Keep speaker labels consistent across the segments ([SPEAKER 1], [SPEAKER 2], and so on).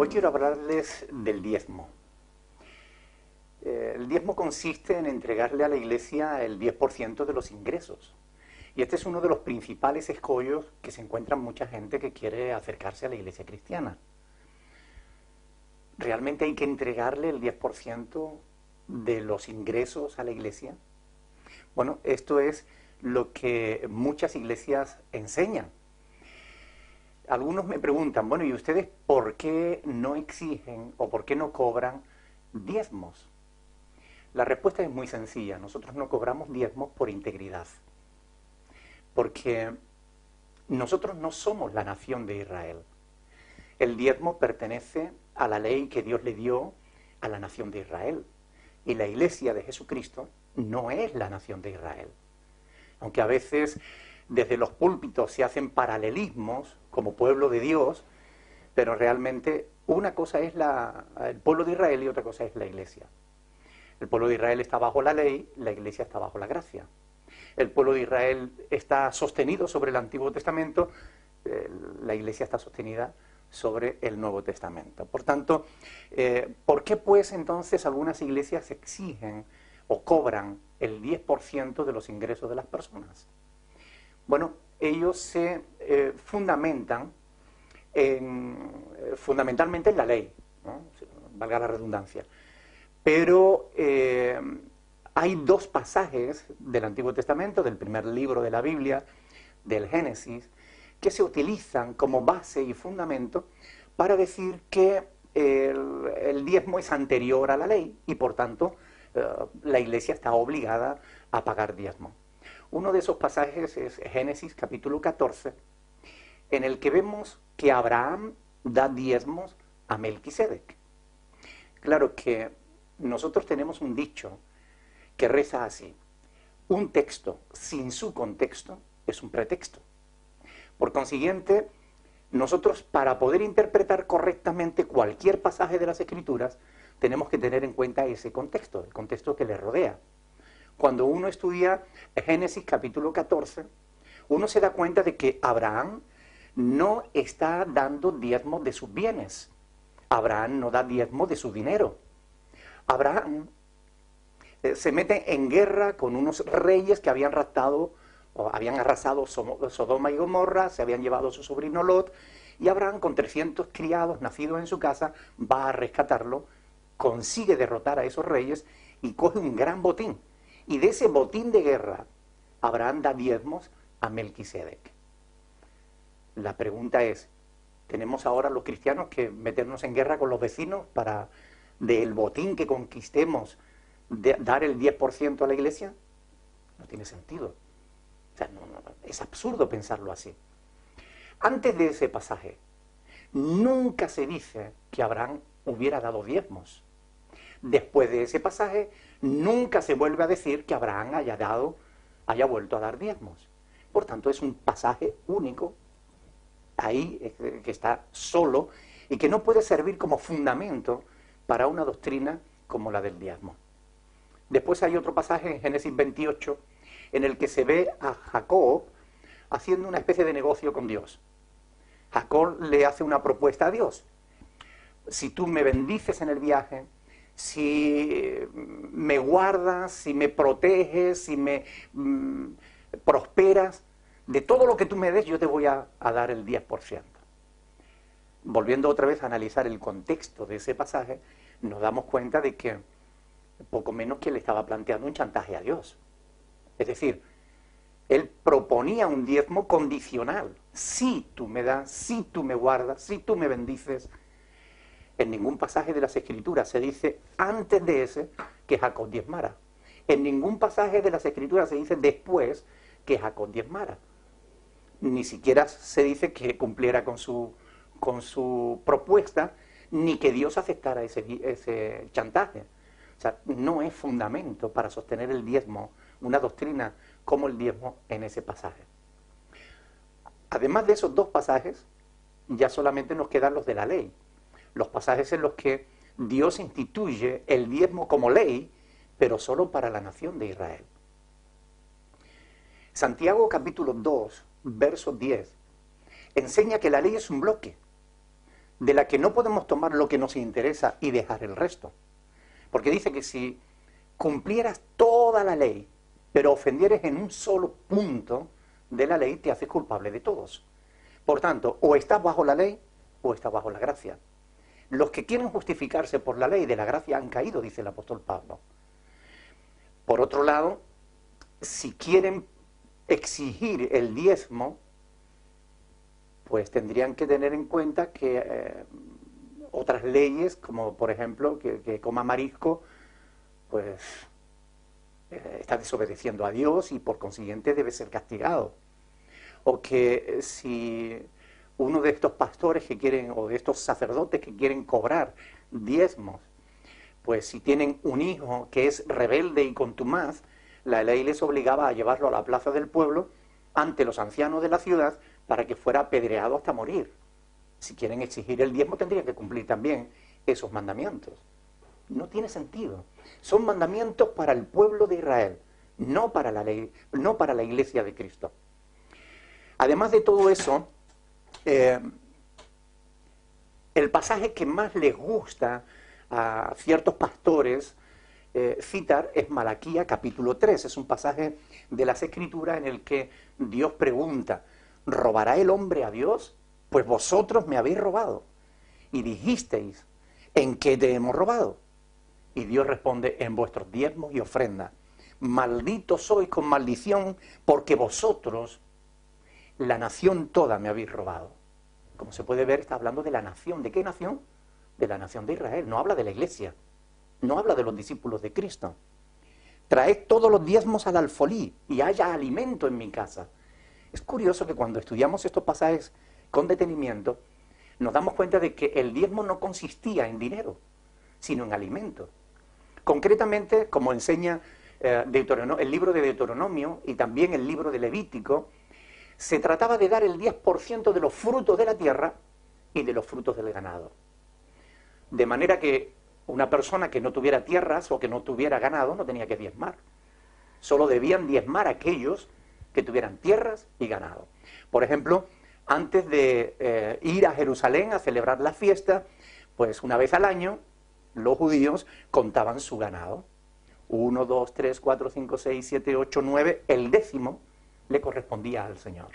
[SPEAKER 1] Hoy quiero hablarles del diezmo. El diezmo consiste en entregarle a la Iglesia el 10% de los ingresos. Y este es uno de los principales escollos que se encuentra mucha gente que quiere acercarse a la Iglesia cristiana. ¿Realmente hay que entregarle el 10% de los ingresos a la Iglesia? Bueno, esto es lo que muchas iglesias enseñan. Algunos me preguntan, bueno, ¿y ustedes por qué no exigen o por qué no cobran diezmos? La respuesta es muy sencilla. Nosotros no cobramos diezmos por integridad. Porque nosotros no somos la nación de Israel. El diezmo pertenece a la ley que Dios le dio a la nación de Israel. Y la iglesia de Jesucristo no es la nación de Israel. Aunque a veces desde los púlpitos se hacen paralelismos como pueblo de Dios, pero realmente una cosa es el pueblo de Israel y otra cosa es la iglesia. El pueblo de Israel está bajo la ley, la iglesia está bajo la gracia. El pueblo de Israel está sostenido sobre el Antiguo Testamento, la iglesia está sostenida sobre el Nuevo Testamento. Por tanto, ¿por qué pues entonces algunas iglesias exigen o cobran el 10% de los ingresos de las personas? Bueno, ellos se fundamentan fundamentalmente en la ley, ¿no? Valga la redundancia. Pero hay dos pasajes del Antiguo Testamento, del primer libro de la Biblia, del Génesis, que se utilizan como base y fundamento para decir que el diezmo es anterior a la ley y por tanto la iglesia está obligada a pagar diezmo. Uno de esos pasajes es Génesis capítulo 14, en el que vemos que Abraham da diezmos a Melquisedec. Claro que nosotros tenemos un dicho que reza así: un texto sin su contexto es un pretexto. Por consiguiente, nosotros para poder interpretar correctamente cualquier pasaje de las Escrituras tenemos que tener en cuenta ese contexto, el contexto que le rodea. Cuando uno estudia Génesis capítulo 14, uno se da cuenta de que Abraham no está dando diezmo de sus bienes. Abraham no da diezmo de su dinero. Abraham se mete en guerra con unos reyes que habían arrasado Sodoma y Gomorra, se habían llevado a su sobrino Lot, y Abraham, con 300 criados nacidos en su casa, va a rescatarlo, consigue derrotar a esos reyes y coge un gran botín. Y de ese botín de guerra, Abraham da diezmos a Melquisedec. La pregunta es, ¿tenemos ahora los cristianos que meternos en guerra con los vecinos para del botín que conquistemos dar el 10% a la iglesia? No tiene sentido. O sea, es absurdo pensarlo así. Antes de ese pasaje, nunca se dice que Abraham hubiera dado diezmos. Después de ese pasaje, nunca se vuelve a decir que Abraham haya vuelto a dar diezmos. Por tanto, es un pasaje único, ahí, que está solo, y que no puede servir como fundamento para una doctrina como la del diezmo. Después hay otro pasaje en Génesis 28, en el que se ve a Jacob haciendo una especie de negocio con Dios. Jacob le hace una propuesta a Dios. Si tú me bendices en el viaje, si me guardas, si me proteges, si me prosperas, de todo lo que tú me des yo te voy a dar el 10%. Volviendo otra vez a analizar el contexto de ese pasaje, nos damos cuenta de que poco menos que le estaba planteando un chantaje a Dios. Es decir, él proponía un diezmo condicional. Si tú me das, si tú me guardas, si tú me bendices. En ningún pasaje de las Escrituras se dice antes de ese que Jacob diezmara. En ningún pasaje de las Escrituras se dice después que Jacob diezmara. Ni siquiera se dice que cumpliera con su propuesta, ni que Dios aceptara ese chantaje. O sea, no es fundamento para sostener el diezmo, una doctrina como el diezmo en ese pasaje. Además de esos dos pasajes, ya solamente nos quedan los de la ley. Los pasajes en los que Dios instituye el diezmo como ley, pero solo para la nación de Israel. Santiago capítulo 2, verso 10, enseña que la ley es un bloque. de la que no podemos tomar lo que nos interesa y dejar el resto. Porque dice que si cumplieras toda la ley, pero ofendieres en un solo punto de la ley, te haces culpable de todos. Por tanto, o estás bajo la ley o estás bajo la gracia. Los que quieren justificarse por la ley de la gracia han caído, dice el apóstol Pablo. Por otro lado, si quieren exigir el diezmo, pues tendrían que tener en cuenta que otras leyes, como por ejemplo que coma marisco, pues está desobedeciendo a Dios y por consiguiente debe ser castigado. O que si uno de estos pastores que quieren, o de estos sacerdotes que quieren cobrar diezmos, pues si tienen un hijo que es rebelde y contumaz, la ley les obligaba a llevarlo a la plaza del pueblo ante los ancianos de la ciudad para que fuera apedreado hasta morir. Si quieren exigir el diezmo tendrían que cumplir también esos mandamientos. No tiene sentido. Son mandamientos para el pueblo de Israel, no para la ley, no para la iglesia de Cristo. Además de todo eso, el pasaje que más les gusta a ciertos pastores citar es Malaquía capítulo 3. Es un pasaje de las Escrituras en el que Dios pregunta: ¿robará el hombre a Dios? Pues vosotros me habéis robado. Y dijisteis: ¿en qué te hemos robado? Y Dios responde: en vuestros diezmos y ofrendas. Malditos sois con maldición, porque vosotros, la nación toda, me habéis robado. Como se puede ver, está hablando de la nación. ¿De qué nación? De la nación de Israel. No habla de la iglesia. No habla de los discípulos de Cristo. Traed todos los diezmos al alfolí y haya alimento en mi casa. Es curioso que cuando estudiamos estos pasajes con detenimiento, nos damos cuenta de que el diezmo no consistía en dinero, sino en alimento. Concretamente, como enseña el libro de Deuteronomio y también el libro de Levítico, se trataba de dar el 10% de los frutos de la tierra y de los frutos del ganado. De manera que una persona que no tuviera tierras o que no tuviera ganado no tenía que diezmar. Solo debían diezmar aquellos que tuvieran tierras y ganado. Por ejemplo, antes de ir a Jerusalén a celebrar la fiesta, pues una vez al año los judíos contaban su ganado. 1, 2, 3, 4, 5, 6, 7, 8, 9, el 10º le correspondía al Señor.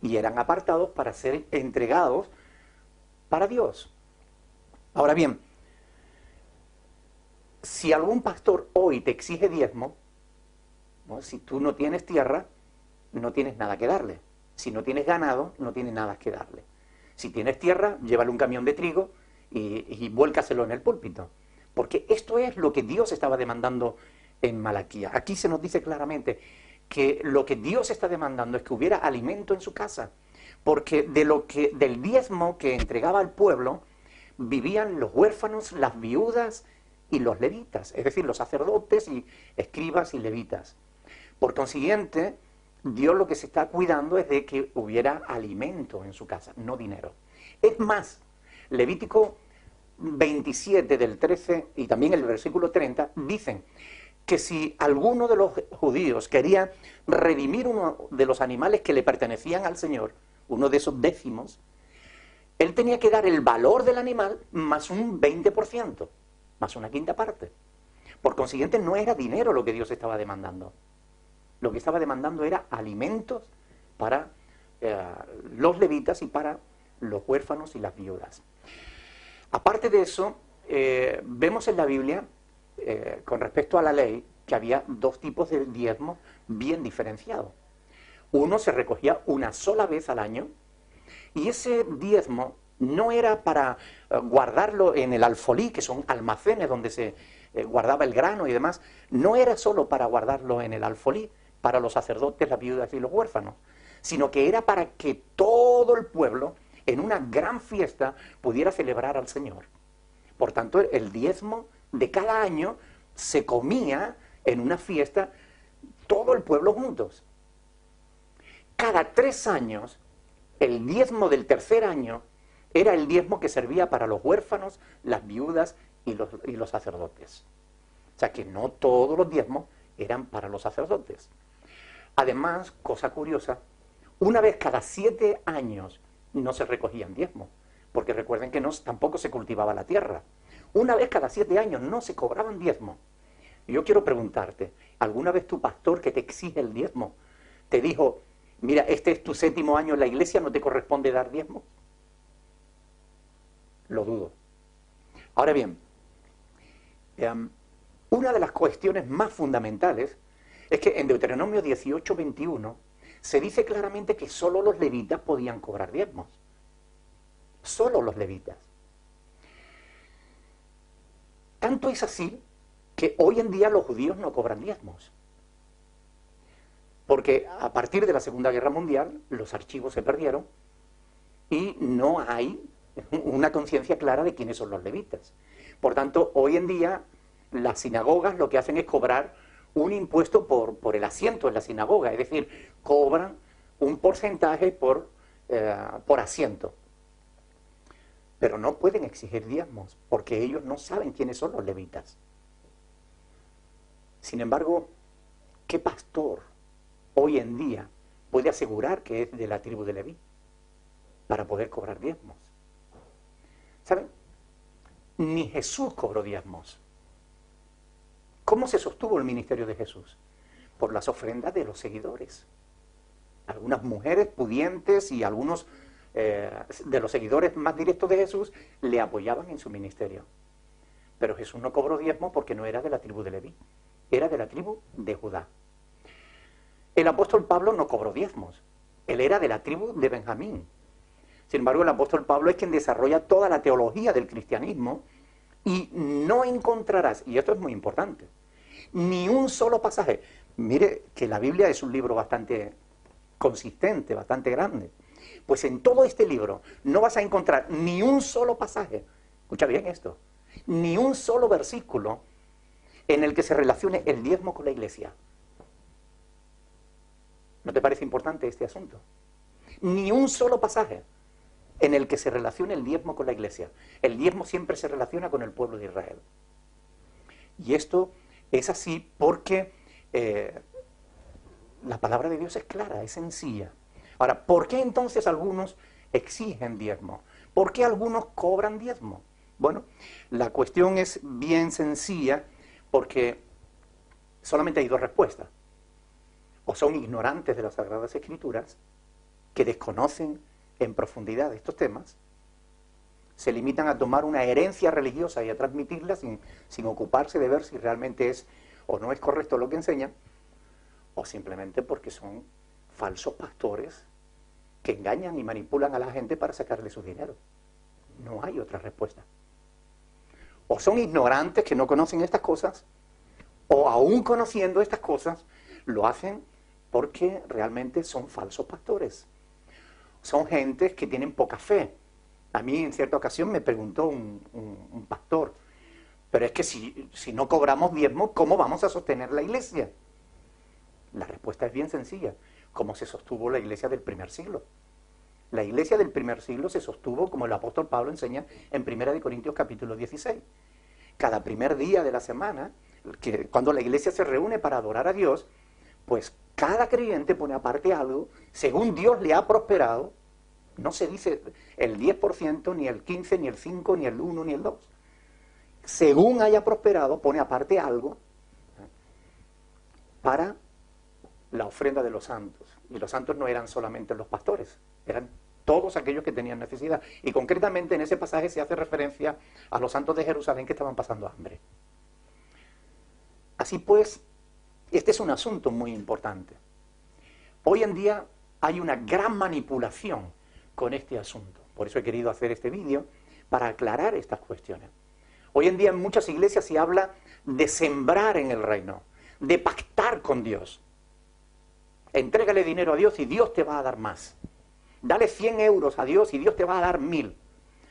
[SPEAKER 1] Y eran apartados para ser entregados para Dios. Ahora bien, si algún pastor hoy te exige diezmo, ¿no? Si tú no tienes tierra, no tienes nada que darle. Si no tienes ganado, no tienes nada que darle. Si tienes tierra, llévale un camión de trigo y vuélcaselo en el púlpito. Porque esto es lo que Dios estaba demandando en Malaquía. Aquí se nos dice claramente que lo que Dios está demandando es que hubiera alimento en su casa. Porque del diezmo que entregaba al pueblo, vivían los huérfanos, las viudas y los levitas, es decir, los sacerdotes y escribas y levitas. Por consiguiente, Dios lo que se está cuidando es de que hubiera alimento en su casa, no dinero. Es más, Levítico 27 del 13 y también el versículo 30 dicen que si alguno de los judíos quería redimir uno de los animales que le pertenecían al Señor, uno de esos décimos, él tenía que dar el valor del animal más un 20%, más una quinta parte. Por consiguiente, no era dinero lo que Dios estaba demandando. Lo que estaba demandando era alimentos para los levitas y para los huérfanos y las viudas. Aparte de eso, vemos en la Biblia, con respecto a la ley, que había dos tipos de diezmos bien diferenciados. Uno se recogía una sola vez al año, y ese diezmo no era para guardarlo en el alfolí, que son almacenes donde se guardaba el grano y demás. No era solo para guardarlo en el alfolí, para los sacerdotes, las viudas y los huérfanos, sino que era para que todo el pueblo, en una gran fiesta, pudiera celebrar al Señor. Por tanto, el diezmo de cada año se comía en una fiesta todo el pueblo juntos. Cada 3 años, el diezmo del tercer año era el diezmo que servía para los huérfanos, las viudas y los sacerdotes. O sea que no todos los diezmos eran para los sacerdotes. Además, cosa curiosa, una vez cada 7 años no se recogían diezmos, porque recuerden que tampoco se cultivaba la tierra. Una vez cada 7 años no se cobraban diezmos. Y yo quiero preguntarte, ¿alguna vez tu pastor que te exige el diezmo te dijo, mira, este es tu 7º año en la iglesia, no te corresponde dar diezmo? Lo dudo. Ahora bien, una de las cuestiones más fundamentales es que en Deuteronomio 18:21 se dice claramente que solo los levitas podían cobrar diezmos. Solo los levitas. Tanto es así que hoy en día los judíos no cobran diezmos. Porque a partir de la Segunda Guerra Mundial los archivos se perdieron y no hay una conciencia clara de quiénes son los levitas. Por tanto, hoy en día las sinagogas lo que hacen es cobrar un impuesto por el asiento en la sinagoga, es decir, cobran un porcentaje por asiento. Pero no pueden exigir diezmos, porque ellos no saben quiénes son los levitas. Sin embargo, ¿qué pastor hoy en día puede asegurar que es de la tribu de Leví para poder cobrar diezmos? ¿Saben? Ni Jesús cobró diezmos. ¿Cómo se sostuvo el ministerio de Jesús? Por las ofrendas de los seguidores. Algunas mujeres pudientes y algunos de los seguidores más directos de Jesús le apoyaban en su ministerio. Pero Jesús no cobró diezmos porque no era de la tribu de Leví, era de la tribu de Judá. El apóstol Pablo no cobró diezmos, él era de la tribu de Benjamín. Sin embargo, el apóstol Pablo es quien desarrolla toda la teología del cristianismo y no encontrarás, y esto es muy importante, ni un solo pasaje. Mire que la Biblia es un libro bastante consistente, bastante grande. Pues en todo este libro no vas a encontrar ni un solo pasaje, escucha bien esto, ni un solo versículo en el que se relacione el diezmo con la iglesia. ¿No te parece importante este asunto? Ni un solo pasaje en el que se relacione el diezmo con la iglesia. El diezmo siempre se relaciona con el pueblo de Israel. Y esto es así porque la palabra de Dios es clara, es sencilla. Ahora, ¿por qué entonces algunos exigen diezmo? ¿Por qué algunos cobran diezmo? Bueno, la cuestión es bien sencilla porque solamente hay 2 respuestas. O son ignorantes de las Sagradas Escrituras, que desconocen en profundidad estos temas, se limitan a tomar una herencia religiosa y a transmitirla sin ocuparse de ver si realmente es o no es correcto lo que enseñan, o simplemente porque son falsos pastores que engañan y manipulan a la gente para sacarle su dinero. No hay otra respuesta. O son ignorantes que no conocen estas cosas, o aún conociendo estas cosas, lo hacen porque realmente son falsos pastores. Son gentes que tienen poca fe. A mí en cierta ocasión me preguntó un pastor, pero es que si no cobramos diezmo, ¿cómo vamos a sostener la iglesia? La respuesta es bien sencilla. ¿Cómo se sostuvo la iglesia del primer siglo? La iglesia del primer siglo se sostuvo, como el apóstol Pablo enseña en 1 Corintios capítulo 16. Cada primer día de la semana, cuando la iglesia se reúne para adorar a Dios, pues cada creyente pone aparte algo, según Dios le ha prosperado. No se dice el 10%, ni el 15%, ni el 5%, ni el 1%, ni el 2%. Según haya prosperado, pone aparte algo para la ofrenda de los santos. Y los santos no eran solamente los pastores, eran todos aquellos que tenían necesidad. Y concretamente en ese pasaje se hace referencia a los santos de Jerusalén que estaban pasando hambre. Así pues, este es un asunto muy importante. Hoy en día hay una gran manipulación con este asunto. Por eso he querido hacer este vídeo, para aclarar estas cuestiones. Hoy en día en muchas iglesias se habla de sembrar en el reino, de pactar con Dios. Entrégale dinero a Dios y Dios te va a dar más. Dale 100 euros a Dios y Dios te va a dar 1000.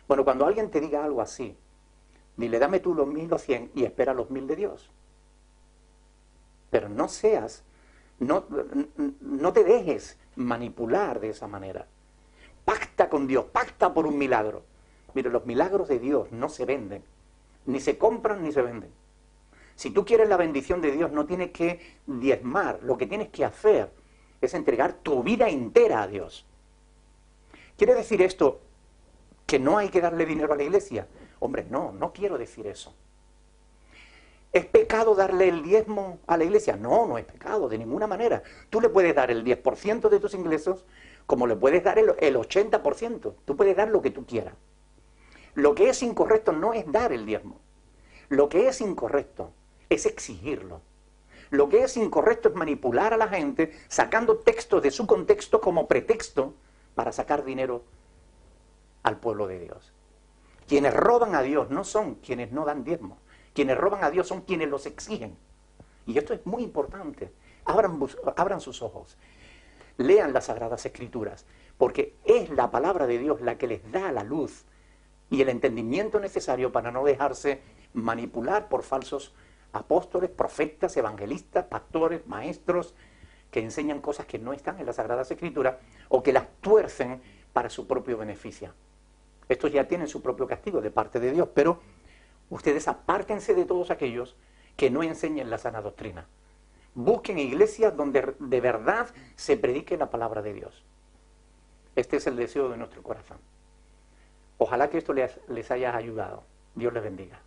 [SPEAKER 1] Bueno, cuando alguien te diga algo así, dile, dame tú los 1000 o 100 y espera los 1000 de Dios. Pero no te dejes manipular de esa manera. Pacta con Dios, pacta por un milagro. Mire, los milagros de Dios no se venden, ni se compran ni se venden. Si tú quieres la bendición de Dios, no tienes que diezmar, lo que tienes que hacer es entregar tu vida entera a Dios. Quiere decir esto ¿Que no hay que darle dinero a la iglesia? Hombre, no, no quiero decir eso. ¿Es pecado darle el diezmo a la iglesia? No, no es pecado, de ninguna manera. Tú le puedes dar el 10% de tus ingresos, como le puedes dar el 80%. Tú puedes dar lo que tú quieras. Lo que es incorrecto no es dar el diezmo. Lo que es incorrecto es exigirlo. Lo que es incorrecto es manipular a la gente sacando textos de su contexto como pretexto para sacar dinero al pueblo de Dios. Quienes roban a Dios no son quienes no dan diezmo. Quienes roban a Dios son quienes los exigen. Y esto es muy importante. Abran sus ojos. Lean las Sagradas Escrituras, porque es la palabra de Dios la que les da la luz y el entendimiento necesario para no dejarse manipular por falsos apóstoles, profetas, evangelistas, pastores, maestros, que enseñan cosas que no están en las Sagradas Escrituras o que las tuercen para su propio beneficio. Estos ya tienen su propio castigo de parte de Dios, pero ustedes apártense de todos aquellos que no enseñen la sana doctrina. Busquen iglesias donde de verdad se predique la palabra de Dios. Este es el deseo de nuestro corazón. Ojalá que esto les haya ayudado. Dios les bendiga.